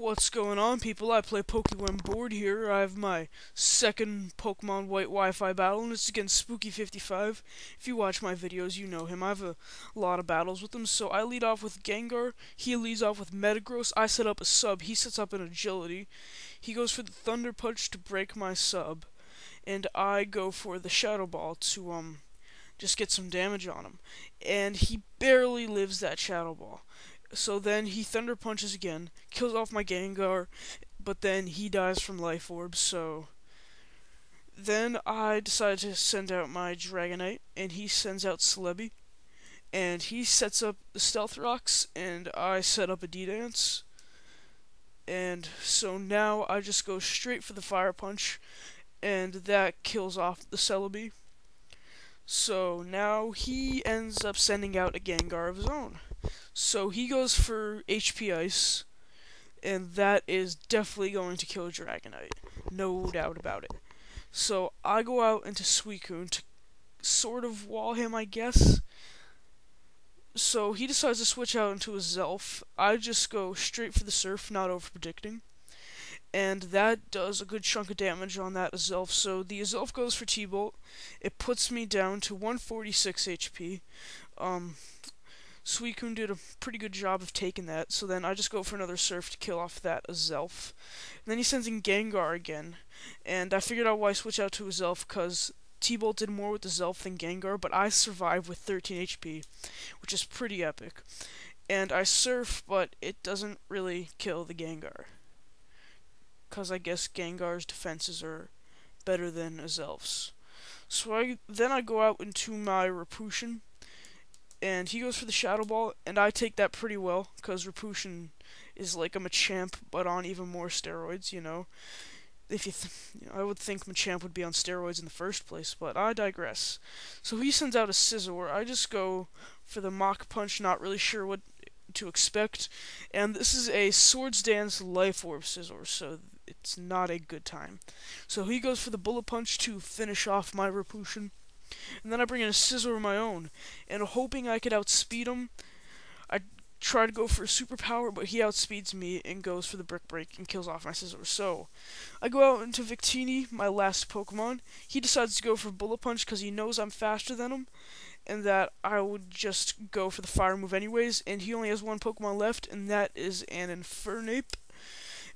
What's going on, people? IPlayPokeWhenBored here. I have my second Pokemon White Wi-Fi battle, and it's against Spooky55. If you watch my videos, you know him. I have a lot of battles with him, so I lead off with Gengar. He leads off with Metagross. I set up a sub. He sets up an Agility. He goes for the Thunder Punch to break my sub, and I go for the Shadow Ball to just get some damage on him. And he barely lives that Shadow Ball. So then he Thunder Punches again, kills off my Gengar, but then he dies from Life Orb, so then I decide to send out my Dragonite, and he sends out Celebi, and he sets up the Stealth Rocks, and I set up a D-Dance, and so now I just go straight for the Fire Punch, and that kills off the Celebi. So now he ends up sending out a Gengar of his own. So he goes for HP Ice, and that is definitely going to kill Dragonite. No doubt about it. So I go out into Suicune to sort of wall him, I guess. So he decides to switch out into a Zelf. I just go straight for the Surf, not over-predicting. And that does a good chunk of damage on that Azelf. So the Azelf goes for T-Bolt. It puts me down to 146 HP. Suicune did a pretty good job of taking that, so then I just go for another Surf to kill off that Azelf. And then he sends in Gengar again, and I figured out why I switch out to Azelf, because T-Bolt did more with the Azelf than Gengar, but I survive with 13 HP, which is pretty epic. And I Surf, but it doesn't really kill the Gengar, because I guess Gengar's defenses are better than Azelf's. So then I go out into my Rapution, and he goes for the Shadow Ball, and I take that pretty well, because Rapution is like a Machamp, but on even more steroids, you know. If I would think Machamp would be on steroids in the first place, but I digress. So he sends out a Scizor. I just go for the Mach Punch, not really sure what to expect, and this is a Swords Dance Life Orb Scizor, so it's not a good time. So he goes for the Bullet Punch to finish off my Rapution. And then I bring in a Scizor of my own, and hoping I could outspeed him, I try to go for a superpower, but he outspeeds me and goes for the Brick Break and kills off my Scizor. So I go out into Victini, my last Pokemon. He decides to go for Bullet Punch because he knows I'm faster than him, and that I would just go for the Fire move anyways, and he only has one Pokemon left, and that is an Infernape.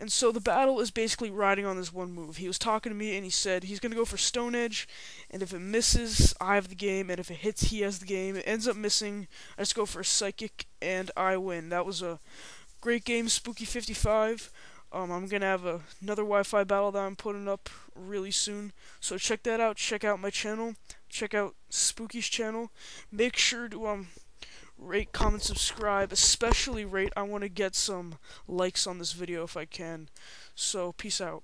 And so the battle is basically riding on this one move. He was talking to me, and he said he's going to go for Stone Edge, and if it misses, I have the game, and if it hits, he has the game. It ends up missing. I just go for a Psychic, and I win. That was a great game, Spooky55. I'm going to have another Wi-Fi battle that I'm putting up really soon. So check that out. Check out my channel. Check out Spooky's channel. Make sure to rate, comment, subscribe, especially rate. I want to get some likes on this video if I can. So, peace out.